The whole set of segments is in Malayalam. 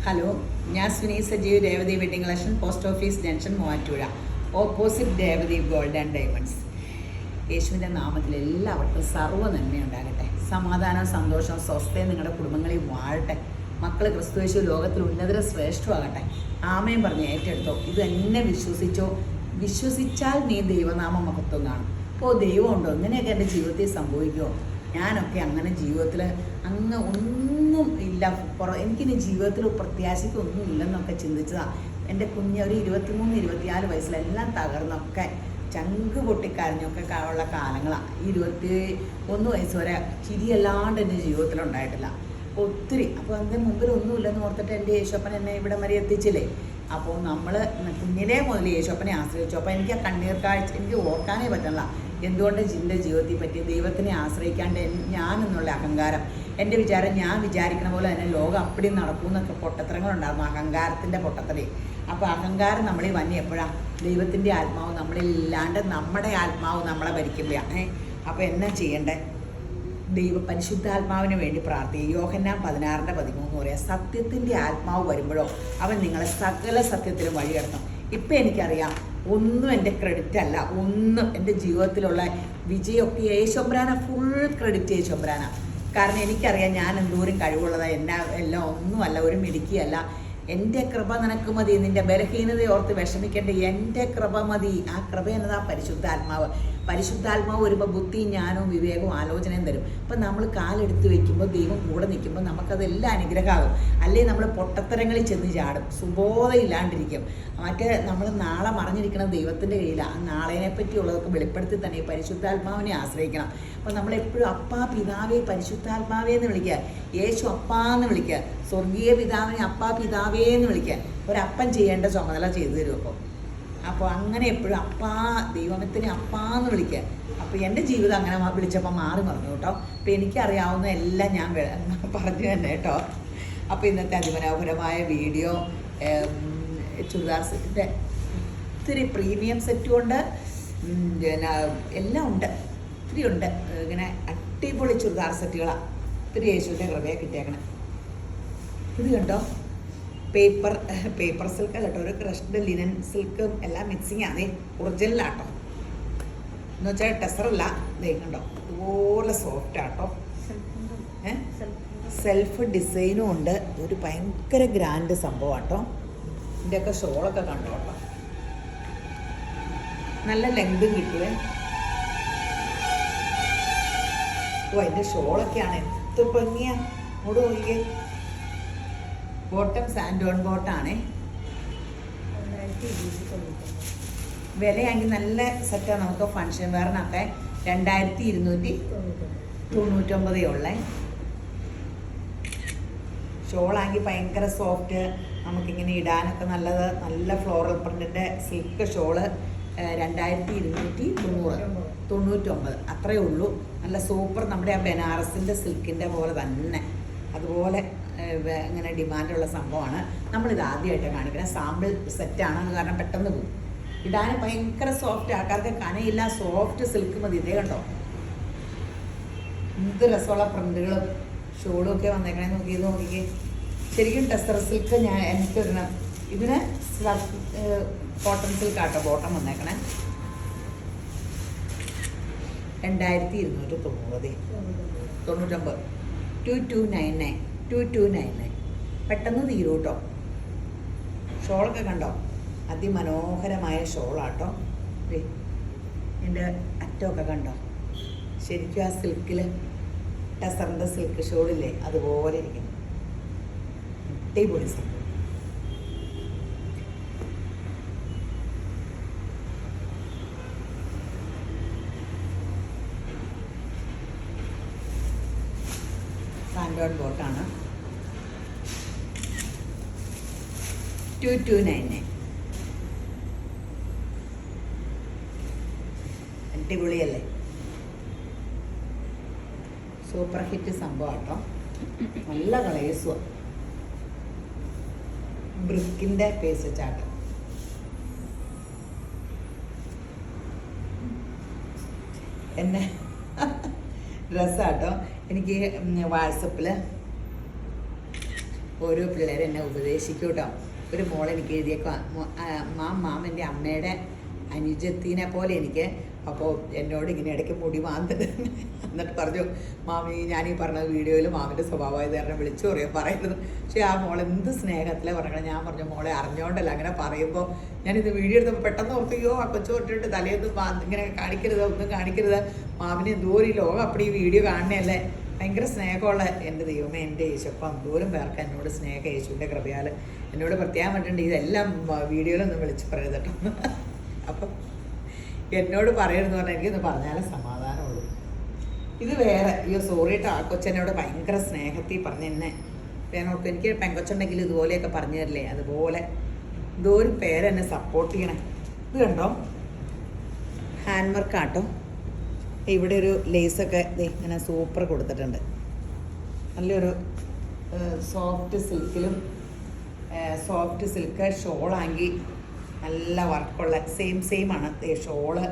ഹലോ, ഞാൻ Suni Sajeev, Revathi wedding collection, post office junction, Muvattupuzha, opposite Revathi gold and diamonds. യേശുവിൻ്റെ നാമത്തിൽ എല്ലാവർക്കും സർവ്വ നന്മയുണ്ടാകട്ടെ. സമാധാനവും സന്തോഷവും സ്വസ്ഥയും നിങ്ങളുടെ കുടുംബങ്ങളിൽ വാഴട്ടെ. മക്കൾ ക്രിസ്തുയേശു ലോകത്തിൽ ഉന്നതര ശ്രേഷ്ഠമാകട്ടെ. ആമേൻ പറഞ്ഞ് ഏറ്റെടുത്തോ. ഇത് എന്നെ വിശ്വസിച്ചോ. വിശ്വസിച്ചാൽ നീ ദൈവനാമ മഹത്വം കാണും. അപ്പോൾ ദൈവമുണ്ടോ, ഇങ്ങനെയൊക്കെ എൻ്റെ ജീവിതത്തിൽ സംഭവിക്കുമോ? ഞാനൊക്കെ അങ്ങനെ ജീവിതത്തിൽ അങ്ങ് ഒന്നും ഇല്ല, എനിക്കിനി ജീവിതത്തിൽ പ്രത്യാശയ്ക്കൊന്നും ഇല്ലെന്നൊക്കെ ചിന്തിച്ചതാണ്. എൻ്റെ കുഞ്ഞ് ഒരു 23-24 വയസ്സിലെല്ലാം തകർന്നൊക്കെ ചങ്ക് പൊട്ടിക്കരഞ്ഞൊക്കെ ഉള്ള കാലങ്ങളാണ്. 21 വയസ്സ് വരെ ചിരിയല്ലാണ്ട് എൻ്റെ ജീവിതത്തിലുണ്ടായിട്ടില്ല ഒത്തിരി. അപ്പോൾ അതിൻ്റെ മുമ്പിൽ ഒന്നുമില്ലെന്ന് ഓർത്തിട്ട് എൻ്റെ യേശോപ്പൻ എന്നെ ഇവിടെ വരെ എത്തിച്ചില്ലേ. അപ്പോൾ നമ്മൾ കുഞ്ഞിലേ മുതൽ യേശോപ്പനെ ആശ്രയിച്ചു. അപ്പോൾ എനിക്ക് ആ കണ്ണീർ കാഴ്ച എനിക്ക് ഓർക്കാനേ പറ്റില്ല. എന്തുകൊണ്ട് എൻ്റെ ജീവിതത്തിൽ പറ്റി ദൈവത്തിനെ ആശ്രയിക്കാണ്ട് ഞാനെന്നുള്ള അഹങ്കാരം, എൻ്റെ വിചാരം ഞാൻ വിചാരിക്കുന്ന പോലെ തന്നെ ലോകം അപ്പടി നടക്കും എന്നൊക്കെ പൊട്ടത്തരങ്ങളുണ്ടായിരുന്നു, അഹങ്കാരത്തിൻ്റെ പൊട്ടത്തരേ. അപ്പോൾ അഹങ്കാരം നമ്മളിൽ വന്നി എപ്പോഴാണ്? ദൈവത്തിൻ്റെ ആത്മാവ് നമ്മളില്ലാണ്ട് നമ്മുടെ ആത്മാവ് നമ്മളെ ഭരിക്കുമ്പോഴാണ്. അപ്പോൾ എന്നാ ചെയ്യണ്ടേ? പരിശുദ്ധാത്മാവിന് വേണ്ടി പ്രാർത്ഥിക്കുക. യോഹന്നാൻ 16:13 പറയാം, സത്യത്തിൻ്റെ ആത്മാവ് വരുമ്പോഴോ അവൻ നിങ്ങളെ സകല സത്യത്തിലും വഴിയെടുക്കും. ഇപ്പം എനിക്കറിയാം, ഒന്നും എൻ്റെ ക്രെഡിറ്റ് അല്ല, ഒന്നും എൻ്റെ ജീവിതത്തിലുള്ള വിജയമൊക്കെ യേശോബ്രാന, ഫുൾ ക്രെഡിറ്റ് യേശോബ്രാന. കാരണം എനിക്കറിയാം ഞാൻ എന്തോരം കഴിവുള്ളതാണ്. എല്ലാം ഒന്നുമല്ല, ഒരു മിടുക്കിയല്ല. എൻ്റെ കൃപ നിനക്ക് മതി. നിൻ്റെ ബലഹീനതയോർത്ത് വിഷമിക്കേണ്ട, എൻ്റെ കൃപ മതി. ആ കൃപ എന്നതാ പരിശുദ്ധാത്മാവ്. പരിശുദ്ധാത്മാവ് വരുമ്പോൾ ബുദ്ധിയും ജ്ഞാനവും വിവേകവും ആലോചനയും തരും. അപ്പം നമ്മൾ കാലെടുത്ത് വെക്കുമ്പോൾ ദൈവം കൂടെ നിൽക്കുമ്പോൾ നമുക്കതെല്ലാം അനുഗ്രഹമാകും. അല്ലെങ്കിൽ നമ്മൾ പൊട്ടത്തരങ്ങളിൽ ചെന്ന് ചാടും, സുബോധമില്ലാണ്ടിരിക്കും. മറ്റേ നമ്മൾ നാളെ മറിഞ്ഞിരിക്കണം ദൈവത്തിൻ്റെ കയ്യിലാണ്. നാളെനെ പറ്റിയുള്ളതൊക്കെ വെളിപ്പെടുത്തി തന്നെ പരിശുദ്ധാത്മാവിനെ ആശ്രയിക്കണം. അപ്പോൾ നമ്മളെപ്പോഴും അപ്പാ പിതാവേ പരിശുദ്ധാത്മാവേ എന്ന് വിളിക്കുക, യേശു അപ്പാ എന്ന് വിളിക്കുക, സ്വർഗീയ പിതാവിനെ അപ്പാ പിതാവേ എന്ന് വിളിക്കുക. ഒരപ്പൻ ചെയ്യേണ്ട ചുമതല ചെയ്തു തരും. അപ്പോൾ അങ്ങനെ എപ്പോഴും അപ്പാ, ദൈവത്തിനെ അപ്പാന്ന് വിളിക്കുക. അപ്പോൾ എൻ്റെ ജീവിതം അങ്ങനെ വിളിച്ചപ്പോൾ മാറി മറിഞ്ഞു കേട്ടോ. അപ്പോൾ എനിക്കറിയാവുന്ന എല്ലാം ഞാൻ പറഞ്ഞു തന്നെ കേട്ടോ. അപ്പോൾ ഇന്നത്തെ അതിമനോഹരമായ വീഡിയോ ചുരിദാർ സെറ്റിൻ്റെ ഒത്തിരി പ്രീമിയം സെറ്റും ഉണ്ട്, പിന്നെ എല്ലാം ഉണ്ട്, ഒത്തിരി ഉണ്ട്. ഇങ്ങനെ അടിപൊളി ചുരിദാർ സെറ്റുകളാണ്. ഒത്തിരി യേശുവിൻ്റെ കൃപയെ കിട്ടിയേക്കണം. ഇത് കണ്ടോ, പേപ്പർ സിൽക്ക് അല്ല കേട്ടോ, ഒരു ക്രഷ്ഡ് ലിനൻ സിൽക്കും എല്ലാം മിക്സിങ് ആണ്. ഒറിജിനലാട്ടോ, എന്ന് വെച്ചാൽ ടെസറല്ല. ദേ കണ്ടോ, ഇതുപോലെ സോഫ്റ്റ് ആട്ടോ. സെൽഫ് ഡിസൈനും ഉണ്ട്. ഒരു ഭയങ്കര ഗ്രാൻഡ് സംഭവം ആട്ടോ. ഇതിൻ്റെയൊക്കെ ഷോളൊക്കെ കണ്ടോ കേട്ടോ, നല്ല ലെങ്തും കിട്ടുവേ. ഓ, അതിൻ്റെ ഷോളൊക്കെയാണ് എത്ര ഭംഗിയാ. അങ്ങോട്ട് നോക്കിക്കേ. ബോട്ടം സാൻഡോൺ ബോട്ടാണേ. വിലയാണെങ്കിൽ നല്ല സെറ്റാണ്. നമുക്ക് ഫങ്ഷൻ വെയറിനൊക്കെ 2299 ഉള്ളേ. ഷോളാണെങ്കിൽ ഭയങ്കര സോഫ്റ്റ്, നമുക്കിങ്ങനെ ഇടാനൊക്കെ നല്ലത്. നല്ല ഫ്ലോറൽ പ്രിൻറ്റിൻ്റെ സിൽക്ക് ഷോള് 2299 അത്രയേ ഉള്ളൂ. നല്ല സൂപ്പർ, നമ്മുടെ ആ ബനാറസിൻ്റെ സിൽക്കിൻ്റെ പോലെ തന്നെ, അതുപോലെ ഇങ്ങനെ ഡിമാൻഡുള്ള സംഭവമാണ്. നമ്മളിത് ആദ്യമായിട്ട് കാണിക്കണം. സാമ്പിൾ സെറ്റാണ്, അത് കാരണം പെട്ടെന്ന് പോകും. ഇടാൻ ഭയങ്കര സോഫ്റ്റ്, ആൾക്കാർക്ക് കനയില്ല, സോഫ്റ്റ് സിൽക്ക് മതി. ഇതേ കണ്ടോ, എന്ത് രസമുള്ള പ്രിന്റുകളും ഷോളും ഒക്കെ വന്നേക്കണേ. നോക്കിക്കേ. ശരിക്കും ടെസർ സിൽക്ക് എനിക്ക് ഇടണം. ഇതിന് കോട്ടൺ സിൽക്ക് ആട്ടോ ബോട്ടം വന്നേക്കണേ. 2299 2299 പെട്ടെന്ന് തീരും കേട്ടോ. ഷോളൊക്കെ കണ്ടോ, അതിമനോഹരമായ ഷോളാട്ടോ. എൻ്റെ അറ്റമൊക്കെ കണ്ടോ, ശരിക്കും ആ സിൽക്കിൽ ടെസറിൻ്റെ സിൽക്ക് ഷോളില്ലേ അതുപോലെ ഇരിക്കുന്നു. അടിപൊളി സംഭവം. സാൻഡോൺ ബോട്ടാണ്. 2299 അടിപൊളിയല്ലേ, സൂപ്പർ ഹിറ്റ് സംഭവം കേട്ടോ. നല്ല കളേഴ്സും ബ്രിക്കിൻ്റെ പേസ് ചാട്ട്. എന്നെ ഡ്രസ്സാട്ടോ. എനിക്ക് വാട്സപ്പിൽ ഓരോ പിള്ളേരെ എന്നെ ഉപദേശിക്കും കേട്ടോ. ഒരു മോൾ എനിക്ക് എഴുതിയേക്കാം, മാമൻ്റെ അമ്മയുടെ അനുജത്തിനെ പോലെ എനിക്ക്. അപ്പോൾ എന്നോട് ഇങ്ങനെ ഇടയ്ക്ക് മുടി മാന്തത് എന്നിട്ട് പറഞ്ഞു, മാമി ഞാനീ പറഞ്ഞ വീഡിയോയിൽ മാമിൻ്റെ സ്വഭാവമായത് കാരണം വിളിച്ചു പറയുന്നത്. പക്ഷേ ആ മോൾ എന്ത് സ്നേഹത്തിലാണ് പറയണം. ഞാൻ പറഞ്ഞു മോളെ അറിഞ്ഞോണ്ടല്ല അങ്ങനെ പറയുമ്പോൾ. ഞാനിത് വീഡിയോ എടുത്തപ്പോൾ പെട്ടെന്ന് ഓർത്തിയോ ആ കൊച്ചു തൊട്ടിട്ട് തലേന്ന് ഇങ്ങനെ കാണിക്കരുത്, ഒന്നും കാണിക്കരുത്, മാമിന് എന്തോരം ഈ ലോകം അപ്പോൾ ഈ വീഡിയോ കാണണല്ലേ. ഭയങ്കര സ്നേഹമുള്ള എൻ്റെ ദൈവമേ, എൻ്റെ യേശപ്പം എന്തോരം പേർക്ക് എന്നോട് സ്നേഹം, യേശുവിൻ്റെ കൃപയാൽ എന്നോട് പ്രത്യേകം പറ്റുന്നുണ്ട്. ഇതെല്ലാം വീഡിയോയിലൊന്നും വിളിച്ച് പറയരുത് കേട്ടോ. അപ്പം എന്നോട് പറയരുതെന്ന് പറഞ്ഞാൽ എനിക്കൊന്ന് പറഞ്ഞാലേ സമാധാനമുള്ളൂ. ഇത് വേറെ, അയ്യോ സോറി കേട്ടോ, ആ കൊച്ചെന്നോട് ഭയങ്കര സ്നേഹത്തിൽ പറഞ്ഞെന്നെ. ഞാനോർക്കും എനിക്ക് പെങ്കൊച്ചുണ്ടെങ്കിൽ ഇതുപോലെയൊക്കെ പറഞ്ഞു തരില്ലേ, അതുപോലെ എന്തോ ഒരു പേരെന്നെ സപ്പോർട്ട് ചെയ്യണേ. ഇത് കണ്ടോ, ഹാൻഡ് വർക്കാട്ടോ. ഇവിടെ ഒരു ലേസൊക്കെ ഇങ്ങനെ സൂപ്പർ കൊടുത്തിട്ടുണ്ട്. നല്ലൊരു സോഫ്റ്റ് സിൽക്ക് ഷോളാങ്കി നല്ല വർക്കുള്ള സെയിം ആണ് ഷോള്.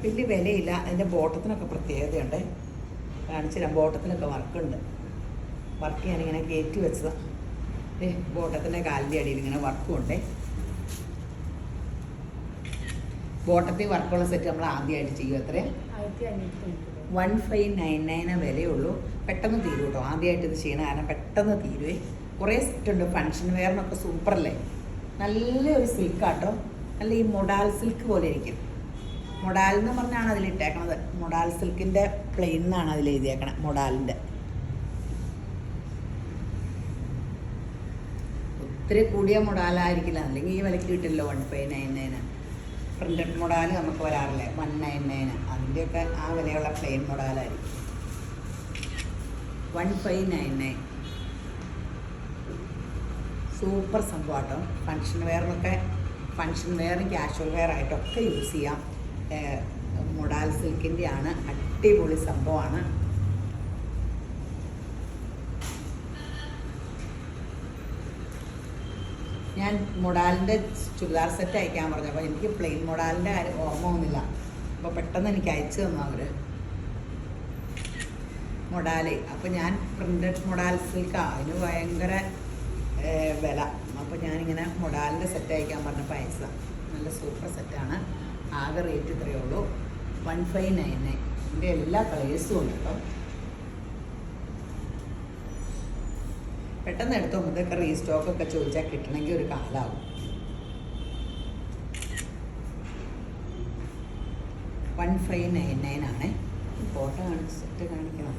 വലിയ വിലയില്ല. അതിൻ്റെ ബോട്ടത്തിനൊക്കെ പ്രത്യേകതയുണ്ട്, കാണിച്ചു തരാം. ബോട്ടത്തിനൊക്കെ വർക്കുണ്ട്. വർക്ക് ഞാനിങ്ങനെ കയറ്റി വെച്ചതാണ്. ബോട്ടത്തിൻ്റെ കാലിൻ്റെ അടിയിൽ ഇങ്ങനെ വർക്കും ഉണ്ട്. ബോട്ടത്തിൽ വർക്കുള്ള സെറ്റ് നമ്മൾ ആദ്യമായിട്ട് ചെയ്യും. എത്രയാണ്? 1599 വിലയുള്ളൂ. പെട്ടെന്ന് തീരും കേട്ടോ. ആദ്യമായിട്ട് ഇത് ചെയ്യണ കാരണം പെട്ടെന്ന് തീരുവേ. കുറേ സെറ്റുണ്ട്. ഫങ്ഷൻ വെയറിനൊക്കെ സൂപ്പറല്ലേ. നല്ലൊരു സിൽക്കാട്ടോ. നല്ല ഈ മൊഡാൽ സിൽക്ക് പോലെ ഇരിക്കും. മൊഡാൽ എന്ന് പറഞ്ഞാണ് അതിലിട്ടേക്കണത്. മൊഡാൽ സിൽക്കിൻ്റെ പ്ലെയിൻ എന്നാണ് അതിൽ എഴുതിയേക്കണത്, മൊഡാലിൻ്റെ. ഒത്തിരി കൂടിയ മൊഡാലായിരിക്കില്ല, അല്ലെങ്കിൽ ഈ വിലക്ക് കിട്ടില്ലല്ലോ. 1599 പ്രിൻ്റഡ് മൊഡാൽ നമുക്ക് വരാറില്ലേ, 199. അതിൻ്റെയൊക്കെ ആ വിലയുള്ള പ്ലെയിൻ മൊഡാലായിരിക്കും. 1599 സൂപ്പർ സംഭവമാട്ടോ. ഫങ്ഷൻ വെയറിനും കാഷ്വൽ വെയർ ആയിട്ടൊക്കെ യൂസ് ചെയ്യാം. മൊഡാൽ സിൽക്കിൻ്റെ ആണ്. അടിപൊളി സംഭവമാണ്. ഞാൻ മൊഡാലിൻ്റെ ചുരിദാർ സെറ്റ് അയക്കാൻ പറഞ്ഞു. അപ്പോൾ എനിക്ക് പ്ലെയിൻ മൊഡാലിൻ്റെ കാര്യം ഓർമ്മ ഒന്നുമില്ല. അപ്പോൾ പെട്ടെന്ന് എനിക്ക് അയച്ചു തന്നു അവർ മൊഡാല്. അപ്പോൾ ഞാൻ പ്രിൻ്റഡ് മൊഡാൽ സിൽക്കാണ്, അതിന് ഭയങ്കര വില. അപ്പോൾ ഞാനിങ്ങനെ മൊഡാലിൻ്റെ സെറ്റ് അയക്കാൻ പറഞ്ഞപ്പോൾ അയച്ചതാണ്. നല്ല സൂപ്പർ സെറ്റാണ്. ആകെ റേറ്റ് ഇത്രയേ ഉള്ളൂ, 1599. ഇതിൻ്റെ എല്ലാ കളേഴ്സും ഉണ്ട് കേട്ടോ. പെട്ടെന്ന് എടുത്തോ. ഇതൊക്കെ റീസ്റ്റോക്കൊക്കെ ചോദിച്ചാൽ കിട്ടണമെങ്കിൽ ഒരു കാലമാവും. 1599 ആണ്. ഫോട്ടോ കാണിച്ചിട്ട് കാണിക്കണം.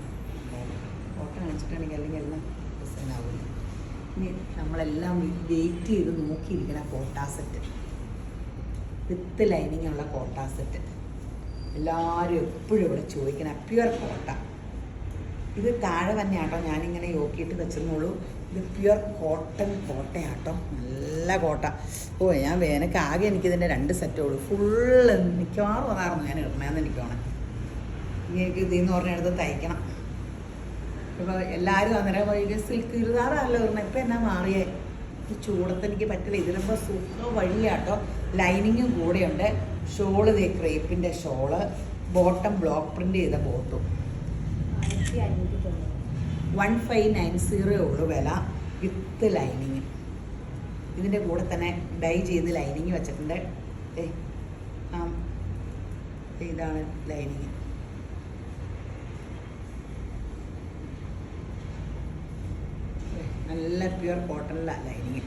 ഫോട്ടോ കാണിച്ചിട്ടാണെങ്കിൽ അല്ലെങ്കിൽ എല്ലാം പ്രശ്നമാവില്ല. ഇനി നമ്മളെല്ലാം വെയിറ്റ് ചെയ്ത് നോക്കിയിരിക്കണ കോട്ടാ സെറ്റ്, വിത്ത് ലൈനിങ് ഉള്ള കോട്ടാ സെറ്റ്. എല്ലാവരും എപ്പോഴും ഇവിടെ ചോദിക്കണ പ്യുവർ കോട്ട. ഇത് താഴെ തന്നെ ആട്ടോ ഞാനിങ്ങനെ യോക്കിയിട്ട് വെച്ചെന്നുള്ളൂ. ഇത് പ്യുവർ കോട്ടൺ കോട്ടയാട്ടോ, നല്ല കോട്ട. ഞാൻ വേനൽക്ക് ആകെ എനിക്കിതിൻ്റെ 2 സെറ്റുള്ളൂ. ഫുള്ള് മിക്കവാറും അതായിരുന്നു ഞാൻ ഇടണമെന്ന് എനിക്കാണ്. ഇനി എനിക്ക് ഇതിൽ നിന്ന് പറഞ്ഞെടുത്ത് തയ്ക്കണം. ഇപ്പോൾ എല്ലാവരും അന്നേരം വഴിക്ക് സിൽക്ക് ചുരിദാറല്ലോ ഇടണം. ഇപ്പം എന്നാ മാറിയേ, ഈ ചൂടത്ത് എനിക്ക് പറ്റില്ല. ഇതിലിപ്പോൾ സൂപ്പർ വഴിയാട്ടോ. ലൈനിങ്ങും കൂടെയുണ്ട്. ഷോള് ദേ ക്രേപ്പിൻ്റെ ഷോള്, ബോട്ടം ബ്ലോക്ക് പ്രിൻ്റ് ചെയ്ത ബോട്ടും. 1590 ഉള്ളൂ വില, വിത്ത് ലൈനിങ്. ഇതിൻ്റെ കൂടെ തന്നെ ഡൈ ചെയ്ത് ലൈനിങ് വെച്ചിട്ടുണ്ട്. ഇതാണ് ലൈനിങ്. നല്ല പ്യുവർ കോട്ടണിലാണ് ലൈനിങ്.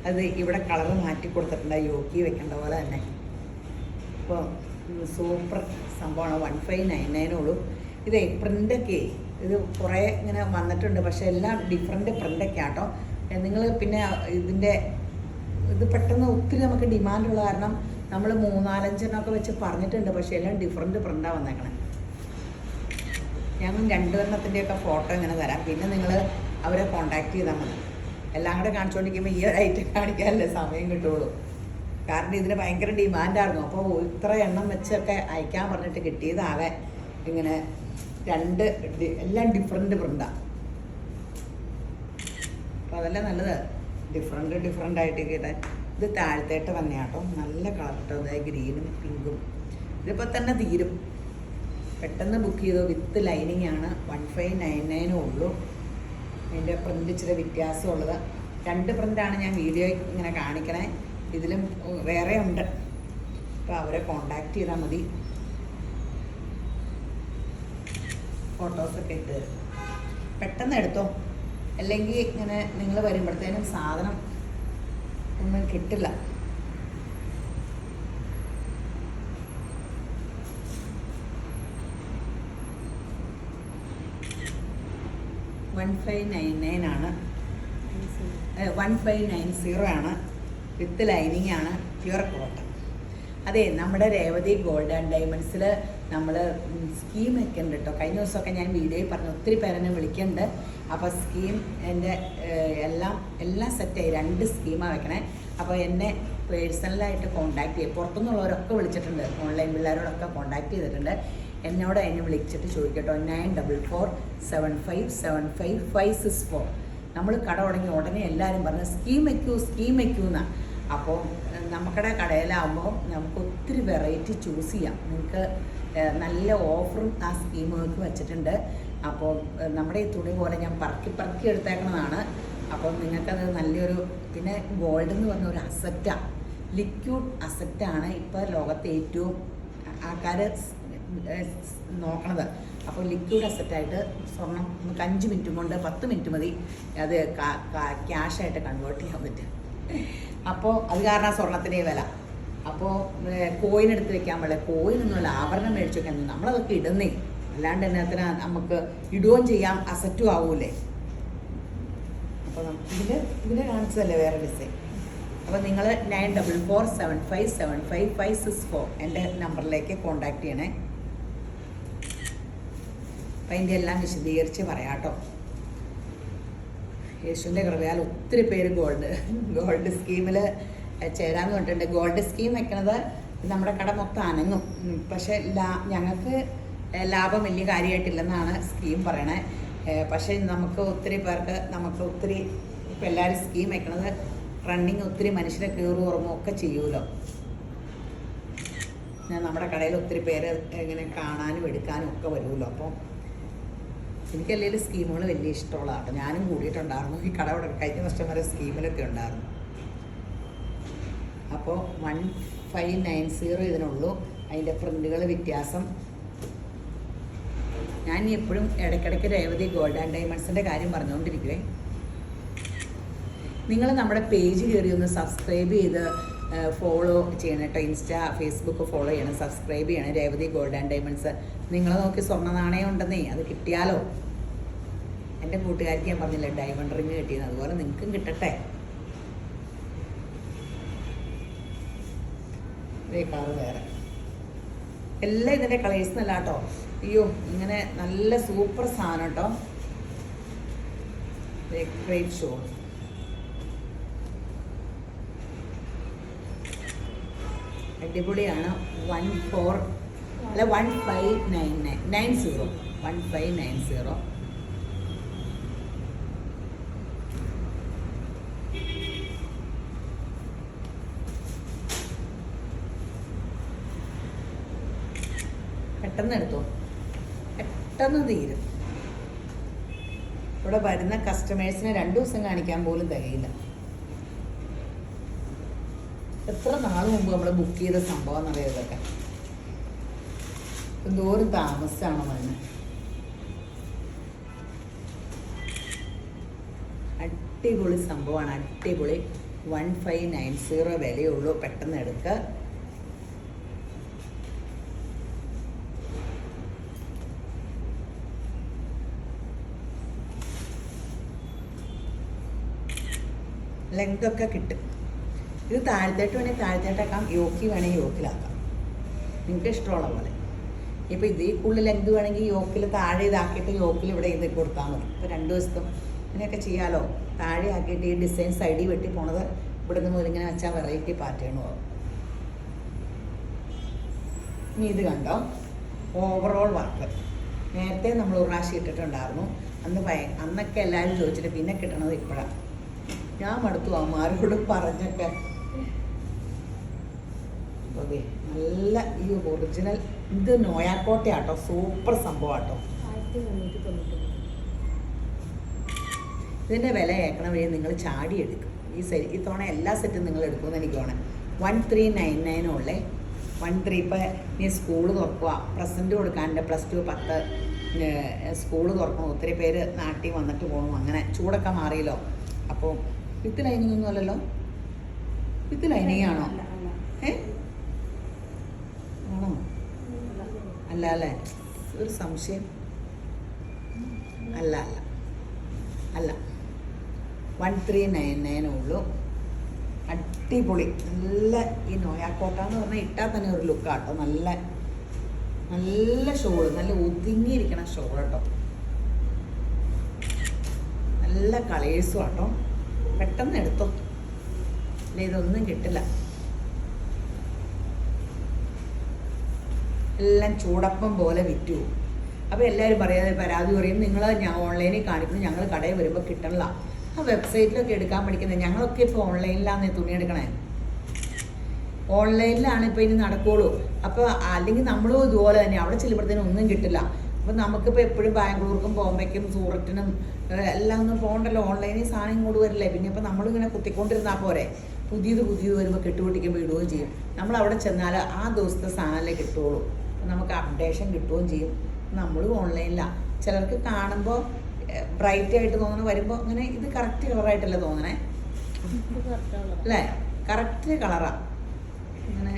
അത് ഇവിടെ കളറ് മാറ്റി കൊടുത്തിട്ടുണ്ട്, യോക്കി വെക്കേണ്ട പോലെ തന്നെ. അപ്പോൾ സൂപ്പർ സംഭവമാണ്. 1599 ഉള്ളൂ. ഇതേ പ്രിൻ്റൊക്കെ ഇത് കുറേ ഇങ്ങനെ വന്നിട്ടുണ്ട്, പക്ഷേ എല്ലാം ഡിഫറെൻറ്റ് പ്രിൻ്റൊക്കെ ആട്ടോ. നിങ്ങൾ പിന്നെ ഇത് പെട്ടെന്ന് ഒത്തിരി നമുക്ക് ഡിമാൻഡുള്ള കാരണം നമ്മൾ 3-4-5 വെച്ച് പറഞ്ഞിട്ടുണ്ട്, പക്ഷേ എല്ലാം ഡിഫറെൻറ്റ് പ്രിൻ്റാണ് വന്നേക്കണേ. ഞാൻ 2 ഫോട്ടോ ഇങ്ങനെ തരാം. പിന്നെ നിങ്ങൾ അവരെ കോണ്ടാക്ട് ചെയ്താൽ മതി. എല്ലാം കൂടെ കാണിച്ചുകൊണ്ടിരിക്കുമ്പോൾ ഈ ഒരു ഐറ്റം കാണിക്കാനല്ലേ സമയം കിട്ടുള്ളൂ. കാരണം ഇതിന് ഭയങ്കര ഡിമാൻഡായിരുന്നു. അപ്പോൾ ഇത്ര എണ്ണം വെച്ചൊക്കെ അയക്കാൻ പറഞ്ഞിട്ട് കിട്ടിയതാകെ ഇങ്ങനെ 2 എല്ലാം ഡിഫറെൻറ്റ് പ്രിൻ്റാണ്. അപ്പോൾ അതെല്ലാം നല്ലത്, ഡിഫറെൻ്റ് ആയിട്ട് കിട്ടാൻ. ഇത് താഴത്തേട്ട് തന്നെയാട്ടോ, നല്ല കളർ കേട്ടോ. അതായത് ഗ്രീനും പിങ്കും. ഇതിപ്പോൾ തന്നെ തീരും. പെട്ടെന്ന് ബുക്ക് ചെയ്തോ. വിത്ത് ലൈനിങ് ആണ്. 1599 ഉള്ളൂ. ഇതിൻ്റെ പ്രിൻ്റ് ഇച്ചിരി വ്യത്യാസമുള്ളത്. 2 പ്രിൻ്റാണ് ഞാൻ വീഡിയോ ഇങ്ങനെ കാണിക്കണേ. ഇതിലും വേറെ ഉണ്ട്. അപ്പോൾ അവരെ കോണ്ടാക്ട് ചെയ്താൽ മതി. ഫോട്ടോസൊക്കെ ഇട്ട് തരും. പെട്ടെന്ന് എടുത്തോ, അല്ലെങ്കിൽ ഇങ്ങനെ നിങ്ങൾ വരുമ്പോഴത്തേനും സാധനം ഒന്നും കിട്ടില്ല. $1599 1590 ആണ്. വിത്ത് ലൈനിങ് ആണ്, പ്യുവർ കോട്ടൺ. അതെ, നമ്മുടെ രേവതി ഗോൾഡ് ആൻഡ് ഡയമണ്ട്സിൽ നമ്മൾ സ്കീമൊക്കെ ഉണ്ട് കേട്ടോ. കഴിഞ്ഞ ദിവസമൊക്കെ ഞാൻ വീഡിയോയിൽ പറഞ്ഞു, ഒത്തിരി പേരെന്നെ വിളിക്കുന്നുണ്ട്. അപ്പോൾ സ്കീം എൻ്റെ എല്ലാം സെറ്റായി. 2 സ്കീമാണ് വെക്കണേ. അപ്പോൾ എന്നെ പേഴ്സണലായിട്ട് കോൺടാക്ട് ചെയ്യും. പുറത്തുനിന്നുള്ളവരൊക്കെ വിളിച്ചിട്ടുണ്ട്, ഓൺലൈൻ പിള്ളേരോടൊക്കെ കോൺടാക്ട് ചെയ്തിട്ടുണ്ട്. എന്നോട് അതിനെ വിളിച്ചിട്ട് ചോദിക്കട്ടോ. 9447575564. നമ്മൾ കട തുടങ്ങി ഉടനെ എല്ലാവരും പറഞ്ഞ് സ്കീം വയ്ക്കൂന്നാണ്. അപ്പോൾ നമുക്കടെ കടയിലാകുമ്പോൾ നമുക്ക് ഒത്തിരി വെറൈറ്റി ചൂസ് ചെയ്യാം. നിങ്ങൾക്ക് നല്ല ഓഫറും ആ സ്കീമുകൾക്ക് വെച്ചിട്ടുണ്ട്. അപ്പോൾ നമ്മുടെ ഈ തുണി പോലെ ഞാൻ പറക്കി എടുത്തേക്കുന്നതാണ്. അപ്പോൾ നിങ്ങൾക്കത് നല്ലൊരു, പിന്നെ ഗോൾഡ് എന്ന് പറഞ്ഞ ഒരു അസറ്റാണ്, ലിക്വിഡ് അസറ്റാണ് ഇപ്പോൾ ലോകത്തെ ഏറ്റവും ആൾക്കാർ നോക്കണത്. അപ്പോൾ ലിക്വിഡ് അസറ്റായിട്ട് സ്വർണം നമുക്ക് 5 മിനിറ്റ് കൊണ്ട് 10 മിനിറ്റ് മതി അത് ക്യാഷായിട്ട് കൺവേർട്ട് ചെയ്യാൻ പറ്റും. അപ്പോൾ അത് കാരണം സ്വർണത്തിൻ്റെ വില. അപ്പോൾ കോയിൻ എടുത്ത് വെക്കാൻ പാടില്ല. കോയിനൊന്നുമല്ല, ആഭരണം മേടിച്ച് വെക്കാൻ. നമ്മളതൊക്കെ ഇടുന്നേ, അല്ലാണ്ട് എന്നത്തിന് നമുക്ക് ഇടുകയും ചെയ്യാം, അസറ്റും ആവൂലേ. അപ്പോൾ ഇതിൽ കാണിച്ചതല്ലേ വേറെ ഡിസൈൻ. അപ്പോൾ നിങ്ങൾ 9447575564 എൻ്റെ നമ്പറിലേക്ക് കോൺടാക്ട് ചെയ്യണേ. അപ്പം അതിൻ്റെ എല്ലാം വിശദീകരിച്ച് പറയാം കേട്ടോ. യേശുവിൻ്റെ കൃപയാൽ ഒത്തിരി പേര് ഗോൾഡ് സ്കീമിൽ ചേരാന്ന് പറഞ്ഞിട്ടുണ്ട്. ഗോൾഡ് സ്കീം വെക്കണത് നമ്മുടെ കട മൊത്തം അനങ്ങും. പക്ഷേ ഞങ്ങൾക്ക് ലാഭം വലിയ കാര്യമായിട്ടില്ലെന്നാണ് സ്കീം പറയണേ. പക്ഷേ നമുക്ക് ഒത്തിരി പേർക്ക് ഇപ്പോൾ എല്ലാവരും സ്കീം വെക്കണത് റണ്ണിങ് ഒത്തിരി മനുഷ്യരെ കയറി ഉറങ്ങും ഒക്കെ ചെയ്യുമല്ലോ. നമ്മുടെ കടയിൽ ഒത്തിരി പേര് ഇങ്ങനെ കാണാനും എടുക്കാനും ഒക്കെ വരുമല്ലോ. അപ്പോൾ എനിക്കല്ലെങ്കിൽ സ്കീമുകൾ വലിയ ഇഷ്ടമുള്ളതാണ്. ഞാനും കൂടിയിട്ടുണ്ടായിരുന്നു. ഈ കട ഇവിടെ കഴിഞ്ഞ വർഷം വരെ സ്കീമിലൊക്കെ ഉണ്ടായിരുന്നു. അപ്പോൾ 1590 ഇതിനുള്ളൂ. അതിൻ്റെ പ്രിൻ്റുകൾ വ്യത്യാസം. ഞാൻ എപ്പോഴും ഇടയ്ക്കിടയ്ക്ക് രേവതി ഗോൾഡ് ആൻഡ് ഡയമണ്ട്സിൻ്റെ കാര്യം പറഞ്ഞുകൊണ്ടിരിക്കുവേ. നിങ്ങൾ നമ്മുടെ പേജ് കയറി ഒന്ന് സബ്സ്ക്രൈബ് ചെയ്ത് ഫോളോ ചെയ്യണം കേട്ടോ. ഇൻസ്റ്റാ ഫേസ്ബുക്ക് ഫോളോ ചെയ്യണം, സബ്സ്ക്രൈബ് ചെയ്യണം. Revathi gold and diamonds. നിങ്ങളെ നോക്കി സ്വർണ്ണ നാണയം ഉണ്ടെന്നേ, അത് കിട്ടിയാലോ. എൻ്റെ കൂട്ടുകാർക്ക് ഞാൻ പറഞ്ഞില്ല ഡയമണ്ട് റിങ് കിട്ടിയെന്ന്, അതുപോലെ നിങ്ങൾക്കും കിട്ടട്ടെ. കളർ വേറെ എല്ലാം ഇതിൻ്റെ കളേഴ്സ് നല്ല കേട്ടോ. അയ്യോ, ഇങ്ങനെ നല്ല സൂപ്പർ സാധനം കേട്ടോ. ഗ്രേപ്പ് ഷോ അടിപൊളിയാണ്. 1590 പെട്ടെന്ന് എടുത്തോ, പെട്ടെന്ന് തീരും. ഇവിടെ വരുന്ന കസ്റ്റമേഴ്സിനെ 2 ദിവസം കാണിക്കാൻ പോലും തികയില്ല. എത്ര നാൾ മുമ്പ് നമ്മൾ ബുക്ക് ചെയ്ത സംഭവം എന്നറിയാം. ഇതൊക്കെ എന്തോരം താമസിച്ചാണോ അതിന്. അടിപൊളി സംഭവമാണ്, അടിപൊളി. 1590 വിലയുള്ളൂ. പെട്ടെന്ന് എടുക്കുക. ലെങ്തൊക്കെ കിട്ടും. ഇത് താഴത്തേട്ട് വേണമെങ്കിൽ താഴത്തേട്ടാക്കാം, യോക്കി വേണമെങ്കിൽ യോക്കിലാക്കാം, നിങ്ങൾക്ക് ഇഷ്ടമുള്ള പോലെ. ഇപ്പോൾ ഇതിൽ കൂടുതൽ ലെങ്ത് വേണമെങ്കിൽ യോക്കിൽ താഴെ ഇതാക്കിയിട്ട് യോക്കിൽ ഇവിടെ ഇത് കൊടുത്താൽ മതി. ഇപ്പോൾ 2 ദിവസത്തും ഇങ്ങനെയൊക്കെ ചെയ്യാമല്ലോ. താഴെ ആക്കിയിട്ട് ഈ ഡിസൈൻ സൈഡിൽ വെട്ടി പോണത് ഇവിടെ നിന്ന് മുതൽ ഇങ്ങനെ വെച്ചാൽ വെറൈറ്റി പാറ്റേണും ആവും. ഇനി ഇത് കണ്ടോ, ഓവറോൾ വർക്ക്. നേരത്തെ നമ്മൾ ഒരു പ്രാവശ്യം ഇട്ടിട്ടുണ്ടായിരുന്നു. അന്നൊക്കെ എല്ലാവരും ചോദിച്ചിട്ട് പിന്നെ കിട്ടണത് ഇപ്പോഴാണ്. ഞാൻ മടുത്തു അമ്മമാരോട് പറഞ്ഞൊക്കെ. അതെ, നല്ല ഈ ഒറിജിനൽ ഇത് നോയാക്കോട്ടയാട്ടോ. സൂപ്പർ സംഭവം ആട്ടോ. ഇതിൻ്റെ വില കേൾക്കണ വഴി നിങ്ങൾ ചാടി എടുക്കും. ഈ തവണ എല്ലാ സെറ്റും നിങ്ങൾ എടുക്കുമെന്ന് എനിക്ക് തോന്നണം. 1399 ഉള്ളേ. 13 ഇപ്പം നീ സ്കൂൾ തുറക്കുക, പ്രസൻറ്റ് കൊടുക്കാനുണ്ട്. +2 10 സ്കൂൾ തുറക്കണം. ഒത്തിരി പേര് നാട്ടിൽ വന്നിട്ട് പോകണം. അങ്ങനെ ചൂടൊക്കെ മാറിയല്ലോ. അപ്പോൾ വിത്ത് ലൈനിങ് ഒന്നും അല്ലല്ലോ? വിത്ത് ലൈനിങ് ആണോ? ആണോ? അല്ല അല്ലേ? ഒരു സംശയം. അല്ല അല്ല അല്ല 1399 ഉള്ളൂ. അടിപൊളി. നല്ല ഈ നോയാക്കോട്ട എന്ന് പറഞ്ഞാൽ ഇട്ടാൽ തന്നെ ഒരു ലുക്കാട്ടോ. നല്ല നല്ല ഷോള്, നല്ല ഒതുങ്ങിയിരിക്കണ ഷോൾ കേട്ടോ. നല്ല കളേഴ്സും ആട്ടോ. പെട്ടെന്ന് എടുത്തോ, അല്ല ഇതൊന്നും കിട്ടില്ല. എല്ലാം ചൂടപ്പം പോലെ വിറ്റു. അപ്പോൾ എല്ലാവരും പറയാതെ പരാതി പറയും, നിങ്ങൾ ഞാൻ ഓൺലൈനിൽ കാണിക്കുന്നു, ഞങ്ങൾ കടയിൽ വരുമ്പോൾ കിട്ടണില്ല. ആ വെബ്സൈറ്റിലൊക്കെ എടുക്കാൻ പഠിക്കുന്നത്. ഞങ്ങളൊക്കെ ഇപ്പോൾ ഓൺലൈനിലാണ് തുണി എടുക്കണേ. ഓൺലൈനിലാണ് ഇപ്പോൾ ഇനി നടക്കുകയുള്ളൂ. അപ്പോൾ അല്ലെങ്കിൽ നമ്മളും ഇതുപോലെ തന്നെ അവിടെ ചെല്ലുമ്പോഴത്തേനും ഒന്നും കിട്ടില്ല. അപ്പോൾ നമുക്കിപ്പോൾ എപ്പോഴും ബാംഗ്ലൂർക്കും ബോംബെക്കും സൂററ്റിനും എല്ലാം ഒന്നും പോകണ്ടല്ലോ. ഓൺലൈനിൽ സാധനം ഇങ്ങോട്ട് വരില്ലേ. പിന്നെ ഇപ്പോൾ നമ്മളിങ്ങനെ കുത്തിക്കൊണ്ടിരുന്നാൽ പോരെ. പുതിയത് വരുമ്പോൾ കെട്ടുപൊട്ടിക്കുമ്പോൾ ഇടുകയും ചെയ്യും. നമ്മൾ അവിടെ ചെന്നാൽ ആ ദിവസത്തെ സാധനമല്ലേ കിട്ടുകയുള്ളൂ. നമുക്ക് അപ്ഡേഷൻ കിട്ടുകയും ചെയ്യും. നമ്മളും ഓൺലൈനിലാണ്. ചിലർക്ക് കാണുമ്പോൾ ബ്രൈറ്റ് ആയിട്ട് തോന്നണ വരുമ്പോൾ അങ്ങനെ ഇത് കറക്റ്റ് കളറായിട്ടല്ലേ തോന്നണേ അല്ലേ? കറക്റ്റ് കളറാണ്. അങ്ങനെ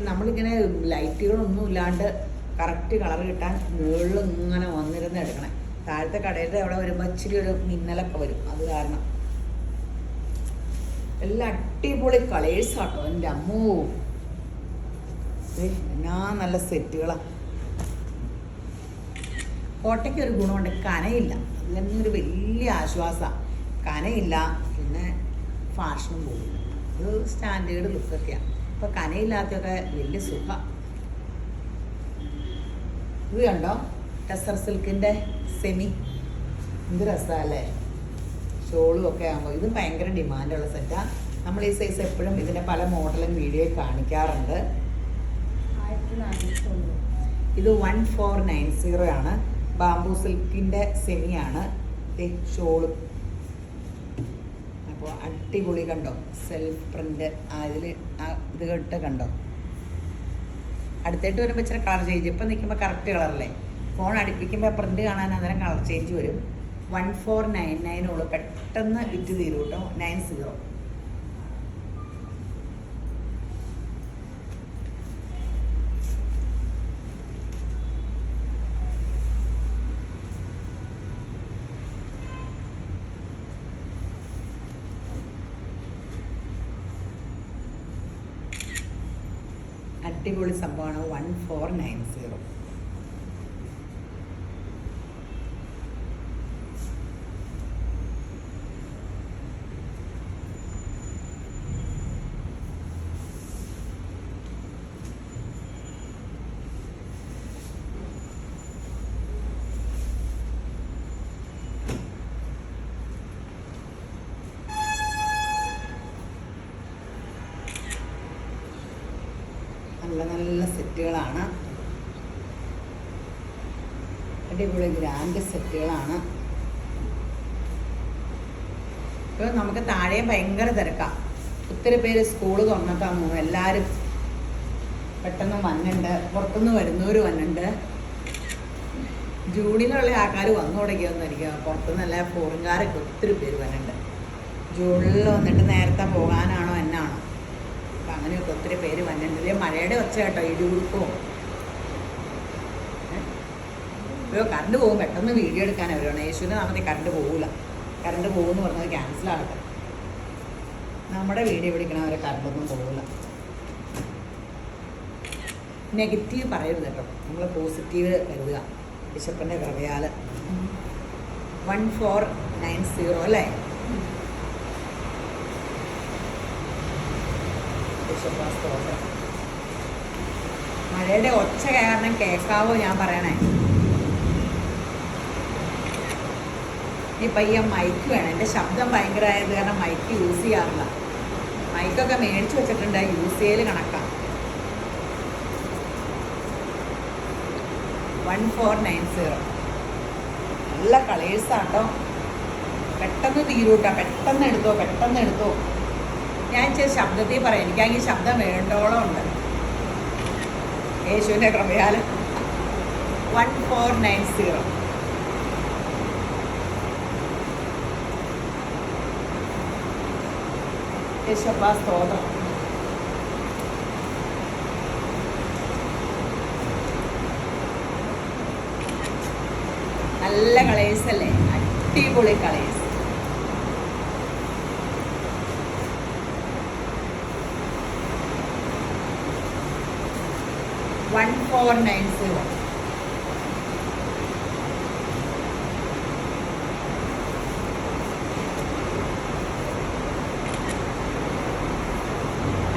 നമ്മളിങ്ങനെ ലൈറ്റുകളൊന്നും ഇല്ലാണ്ട് കറക്റ്റ് കളർ കിട്ടാൻ മുകളിൽ ഇങ്ങനെ വന്നിരുന്ന് എടുക്കണേ. താഴത്തെ കടയുടെ അവിടെ വരുമ്പോൾ ഇച്ചിരി ഒരു മിന്നലൊക്കെ വരും. അത് കാരണം എല്ലാം അടിപൊളി കളേഴ്സാട്ടോ. എൻ്റെ അമ്മോ, എന്നാ നല്ല സെറ്റുകളാണ്. കോട്ടയ്ക്ക് ഒരു ഗുണമുണ്ട്, കനയില്ല. അതിൽ തന്നെ ഒരു വലിയ ആശ്വാസമാണ്. കനയില്ല, പിന്നെ ഫാഷനും പോകില്ല. ഒരു സ്റ്റാൻഡേർഡ് ലുക്കൊക്കെയാണ്. അപ്പോൾ കനയില്ലാത്തൊക്കെ വലിയ സുഖമാണ്. ഇത് കണ്ടോ, ടെസർ സിൽക്കിൻ്റെ സെമി. എന്ത് രസമല്ലേ? ഷോളും ഒക്കെ ആകുമ്പോൾ ഇതും ഭയങ്കര ഡിമാൻഡുള്ള സെറ്റാണ്. നമ്മൾ ഈ സൈസ് എപ്പോഴും ഇതിൻ്റെ പല മോഡലും വീഡിയോയിൽ കാണിക്കാറുണ്ട്. ഇത് 1490 ആണ്. ബാംബൂ സിൽക്കിൻ്റെ സെമിയാണ്. ഷോള് അപ്പോൾ അടിപൊളി. കണ്ടോ സെൽഫ് പ്രിൻ്റ്. അതിൽ ഇത് കേട്ട് കണ്ടോ. അടുത്തായിട്ട് വരുമ്പോൾ ഇച്ചിരി കളർ ചേഞ്ച്. ഇപ്പം നിൽക്കുമ്പോൾ കറക്റ്റ് കളറല്ലേ. ഫോൺ അടുപ്പിക്കുമ്പോൾ പ്രിൻ്റ് കാണാൻ അന്നേരം കളർ ചേഞ്ച് വരും. 1499 ഉള്ളൂ. പെട്ടെന്ന് വിറ്റ് തീരും കേട്ടോ. 90. അടിപൊളി സംഭവമാണ്. 1490. നല്ല നല്ല സെറ്റുകളാണ്. അടിപൊളി ഗ്രാൻഡ് സെറ്റുകളാണ്. ഇപ്പോൾ നമുക്ക് താഴെയും ഭയങ്കര തിരക്കാണ്. ഒത്തിരി പേര് സ്കൂള് തുറന്നിട്ടാണ് തോന്നുന്നു. എല്ലാവരും പെട്ടെന്ന് വന്നുണ്ട്. പുറത്തുനിന്ന് വരുന്നവർ വന്നുണ്ട്. ജൂണിലുള്ള ആൾക്കാർ വന്നു തുടങ്ങിയെന്നായിരിക്കും. പുറത്തുനിന്നല്ല, ഫോറിൻകാരൊക്കെ ഒത്തിരി പേര് വന്നുണ്ട്. ജൂണിൽ വന്നിട്ട് നേരത്തെ പോകാനാണോ എന്നാണോ. അപ്പം അങ്ങനെയൊക്കെ ഒത്തിരി പേര് വന്നിട്ടുണ്ടല്ലേ. മഴയുടെ ഒച്ച കേട്ടോ, ഇടികുടുക്കും. അയ്യോ കറണ്ട് പോകും. പെട്ടെന്ന് വീഡിയോ എടുക്കാൻ അവരാണ്. യേശുവിൻ്റെ നാമത്തിൽ കറണ്ട് പോകില്ല. കറണ്ട് പോകുമെന്ന് പറഞ്ഞത് ക്യാൻസലാകട്ടെ. നമ്മുടെ വീഡിയോ പിടിക്കണവരെ കറണ്ടൊന്നും പോകില്ല. നെഗറ്റീവ് പറയരുത് കേട്ടോ, നമ്മൾ പോസിറ്റീവ് കരുതുക. ബിഷപ്പിൻ്റെ കൃപയാൽ 1490 അല്ലേ? മഴയുടെ ഒച്ച കാരണം കേൾക്കാവോ ഞാൻ പറയണേ? ഈ പയ്യൻ മൈക്ക് വേണം. എൻ്റെ ശബ്ദം ഭയങ്കരമായത് കാരണം മൈക്ക് യൂസ് ചെയ്യാറില്ല. മൈക്കൊക്കെ മേടിച്ച് വെച്ചിട്ടുണ്ട്, യൂസ് ചെയ്യൽ കണക്കാം. 1490 നല്ല കളേഴ്സാട്ടോ. പെട്ടെന്ന് തീരൂട്ടാ, പെട്ടെന്ന് എടുത്തോ, പെട്ടെന്ന് എടുത്തോ. ഞാൻ ഇച്ചിരി ശബ്ദത്തിൽ പറയാം, എനിക്കാണെങ്കിൽ ശബ്ദം വേണ്ടോളം ഉണ്ട്. യേശുവിൻ്റെ കൃപയാൽ 1490. യേശുപ്പാ സ്തോത്രം. നല്ല കളേഴ്സ് അല്ലേ, അടിപൊളി കളേഴ്സ്. $1490.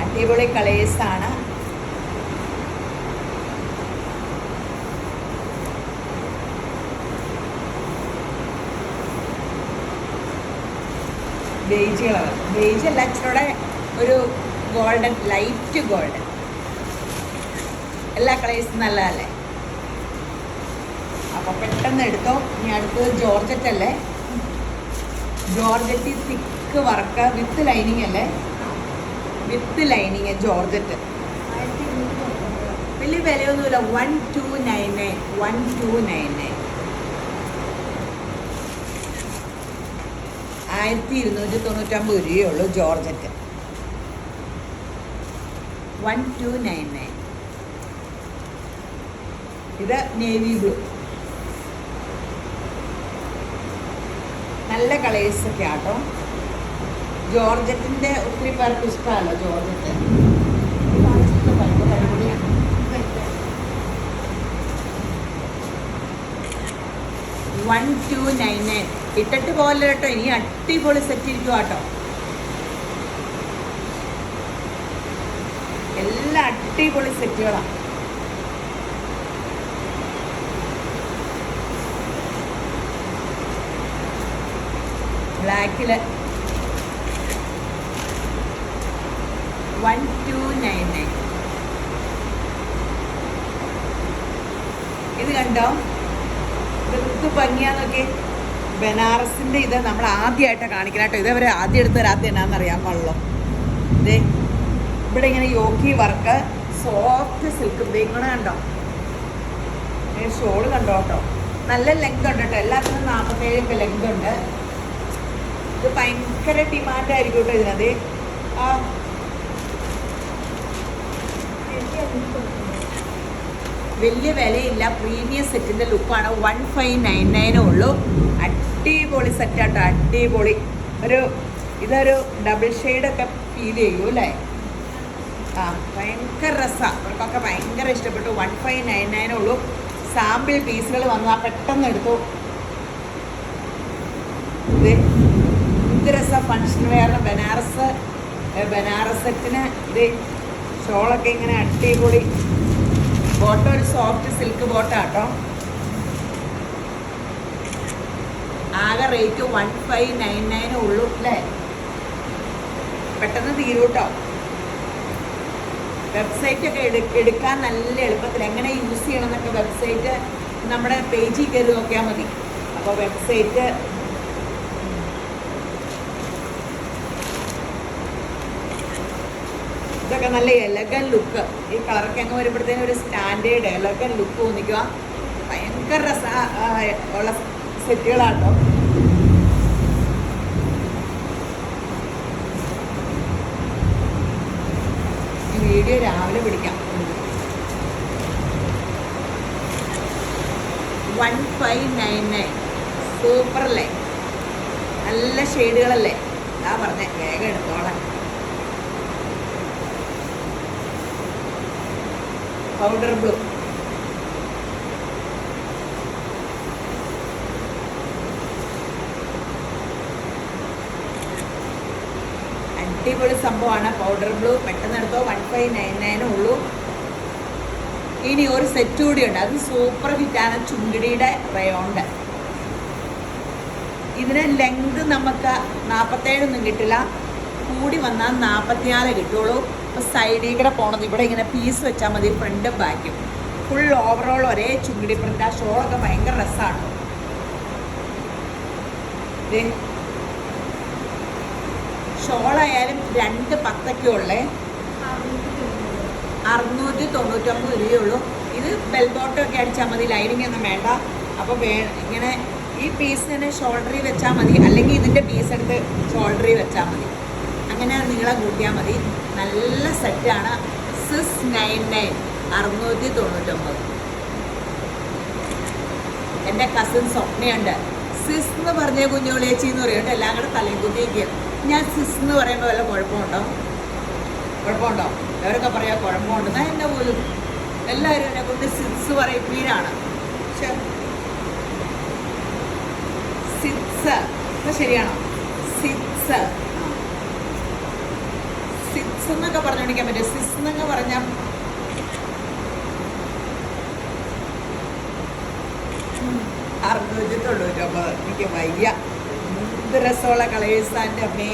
അടിപൊളി കളേഴ്സാണ്. ബേജ് കളർ, ബേജ് അല്ല, ഇച്ചിരൂടെ ഒരു ഗോൾഡൻ, ലൈറ്റ് ഗോൾഡൻ. എല്ലാ കളേഴ്സും നല്ലതല്ലേ. അപ്പോൾ പെട്ടെന്ന് എടുത്തോ. ഇനി അടുത്തത് ജോർജറ്റ് അല്ലേ, georgette thick work with lining അല്ലേ, വിത്ത് ലൈനിങ് ജോർജറ്റ്. വലിയ വിലയൊന്നുമില്ല, 1299. 1299, 1299 രൂപയേ ഉള്ളൂ ജോർജറ്റ്. 1299. ഇത് നേവി ബ്ലൂ. നല്ല കളേഴ്സൊക്കെ ആട്ടോ. ജോർജറ്റിൻ്റെ ഒത്തിരി പേർക്ക് ഇഷ്ടമല്ലോ ജോർജറ്റ്. 1299. ഇട്ടിട്ട് പോലെ കേട്ടോ, ഇനി അടിപൊളി സെറ്റ് ഇരിക്കും കേട്ടോ. എല്ലാം അടിപൊളി സെറ്റുകളാണ്. ബ്ലാക്കില് 1299. ഇത് കണ്ടോ, ഇത് ഭംഗിയാന്നൊക്കെ. ബനാറസിൻ്റെ ഇത് നമ്മൾ ആദ്യമായിട്ടാണ് കാണിക്കണം കേട്ടോ. ഇതേവരെ ആദ്യം എടുത്ത രാത്രി എന്നാണെന്നറിയാൻ പാടുള്ളൂ. ഇതേ ഇവിടെ ഇങ്ങനെ യോക്കി വർക്ക്, സോഫ്റ്റ് സിൽക്ക്. ഇങ്ങനെ കണ്ടോ, ഷോള് കണ്ടോ കേട്ടോ. നല്ല ലെങ്ത് ഉണ്ട് കേട്ടോ, എല്ലാത്തിനും 47 ലെങ്ത് ഉണ്ട്. ഇത് ഭയങ്കര ഡിമാൻഡായിരിക്കും കേട്ടോ ഇതിനത്. വലിയ വിലയില്ല, പ്രീമിയം സെറ്റിൻ്റെ ലുക്കാണ്. 1599 ഉള്ളൂ. അടിപൊളി സെറ്റാട്ടോ, അടിപൊളി. ഇതൊരു ഡബിൾ ഷെയ്ഡൊക്കെ ഫീൽ ചെയ്യൂ അല്ലേ. ഭയങ്കര രസമാണ്, അവർക്കൊക്കെ ഭയങ്കര ഇഷ്ടപ്പെട്ടു. 1599 ഉള്ളൂ. സാമ്പിൾ പീസുകൾ വന്നാൽ പെട്ടെന്ന് എടുത്തു. ഇത് രസം, ഫങ്ഷൻ വെയറിന് ബനാറസ് സെറ്റിന്. ഇത് ഷോളൊക്കെ ഇങ്ങനെ അടിപൊളി. ബോട്ടം ഒരു സോഫ്റ്റ് സിൽക്ക് ബോട്ടാട്ടോ. ആകെ റേറ്റ് 1599 ഉള്ളൂ അല്ലേ. പെട്ടെന്ന് തീരൂട്ടോ. വെബ്സൈറ്റൊക്കെ എടുക്കാൻ നല്ല എളുപ്പത്തിൽ എങ്ങനെ യൂസ് ചെയ്യണം എന്നൊക്കെ വെബ്സൈറ്റ് നമ്മുടെ പേജിൽ കയറി നോക്കിയാൽ മതി. അപ്പോൾ വെബ്സൈറ്റ് ഇതൊക്കെ നല്ല എലഗൻ ലുക്ക്. ഈ കളറൊക്കെ അങ്ങ് വരുമ്പോഴത്തേനും ഒരു സ്റ്റാൻഡേർഡ് എലഗൻ ലുക്ക് തോന്നിക്കുക. ഭയങ്കര രസ ഉള്ള സെറ്റുകളാട്ടോ. ഈ വീഡിയോ രാവിലെ പിടിക്കാം. 1599 സൂപ്പറല്ലേ, നല്ല ഷെയ്ഡുകളല്ലേ. അതാ പറഞ്ഞേ, വേഗം എടുത്തോളാം. പൗഡർ ബ്ലൂ, അടിപൊളി സംഭവമാണ് പൗഡർ ബ്ലൂ. പെട്ടെന്ന് എടുത്തോ, 1599 ഉള്ളൂ. ഇനി ഒരു സെറ്റ് കൂടിയുണ്ട്, അത് സൂപ്പർ ഹിറ്റാണ്. ചുങ്കിടിയുടെ റയോണ്ട്. ഇതിന് ലെങ്ത് നമുക്ക് 47 കിട്ടില്ല, കൂടി വന്നാൽ 44 കിട്ടുള്ളൂ. അപ്പോൾ സൈഡിൽ കൂടെ പോണത് ഇവിടെ ഇങ്ങനെ പീസ് വെച്ചാൽ മതി, ഫ്രണ്ടും ബാക്കും. ഫുൾ ഓവറോൾ ഒരേ ചുങ്കിടി പ്രിൻ്റ്. ആ ഷോളൊക്കെ ഭയങ്കര രസമാണ്. ഷോളായാലും 2 10 ഉള്ളേ, 699 രൂപയുള്ളൂ. ഇത് ബെൽ ബോട്ടമൊക്കെ അടിച്ചാൽ മതി, ലൈനിങ് ഒന്നും വേണ്ട. അപ്പോൾ ഇങ്ങനെ ഈ പീസ് തന്നെ ഷോൾഡറിൽ വെച്ചാൽ മതി, അല്ലെങ്കിൽ ഇതിൻ്റെ പീസ് എടുത്ത് ഷോൾഡറിൽ വെച്ചാൽ മതി. അങ്ങനെ നീളം കൂട്ടിയാൽ മതി. നല്ല സെറ്റാണ്. 699, 699. എൻ്റെ കസിൻ സ്വപ്നയുണ്ട്. സിസ് എന്ന് പറഞ്ഞ കുഞ്ഞോളിയേച്ചി എന്ന് പറയുന്നുണ്ട്. എല്ലാം കൂടെ തലയും കുത്തിയേക്കുക. ഞാൻ സിസ് എന്ന് പറയുമ്പോൾ വല്ല കുഴപ്പമുണ്ടോ? അവരൊക്കെ പറയാം കുഴപ്പമുണ്ട്. ഞാൻ എൻ്റെ പോലും എല്ലാവരും എന്നെ കൊണ്ട് സിസ് പറയിപ്പീരാണ്. പക്ഷെ സിറ്റ്സ് ശരിയാണോ? സിറ്റ്സ് എന്നൊക്കെ പറഞ്ഞോണ്ടിരിക്കാൻ പറ്റും. സിസ് എന്നൊക്കെ പറഞ്ഞാൽ 699. എനിക്ക് വയ്യ. എന്ത് രസമുള്ള കളേഴ്സാൻ്റെ അമ്മേ.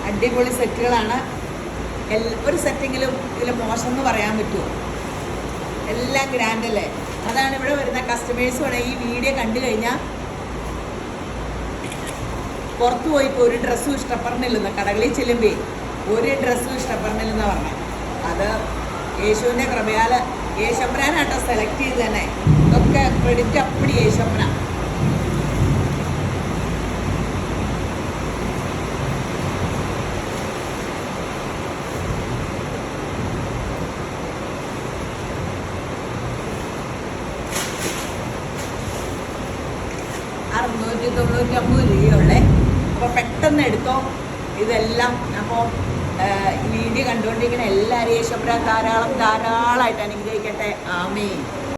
അടിപൊളി സെറ്റുകളാണ്. ഒരു സെറ്റെങ്കിലും ഇതിൽ മോശം എന്ന് പറയാൻ പറ്റുമോ? എല്ലാം ഗ്രാൻഡല്ലേ. അതാണ് ഇവിടെ വരുന്ന കസ്റ്റമേഴ്സ് വേണം ഈ വീഡിയോ കണ്ടു കഴിഞ്ഞാൽ പുറത്തു പോയിപ്പോൾ ഒരു ഡ്രസ്സും ഇഷ്ടപ്പെടണില്ലെന്ന്, കടകളിൽ ചെല്ലുമ്പേ ഒരു ഡ്രസ്സും ഇഷ്ടപ്പെടണില്ലെന്ന് പറഞ്ഞത്. അത് യേശുവിൻ്റെ കൃപയാൽ യേശപ്പനാട്ടോ സെലക്ട് ചെയ്ത് തന്നെ. ഇതൊക്കെ ക്രെഡിറ്റ് അപ്പടി യേശപ്പന. രൂപയുള്ളേ. അപ്പോൾ പെട്ടെന്ന് എടുത്തോ ഇതെല്ലാം. അപ്പോൾ വീഡിയോ കണ്ടുകൊണ്ടിരിക്കുന്ന എല്ലാവരും യേശുപുരാൻ ധാരാളമായിട്ട് അനുഗ്രഹിക്കട്ടെ. ആമേൻ.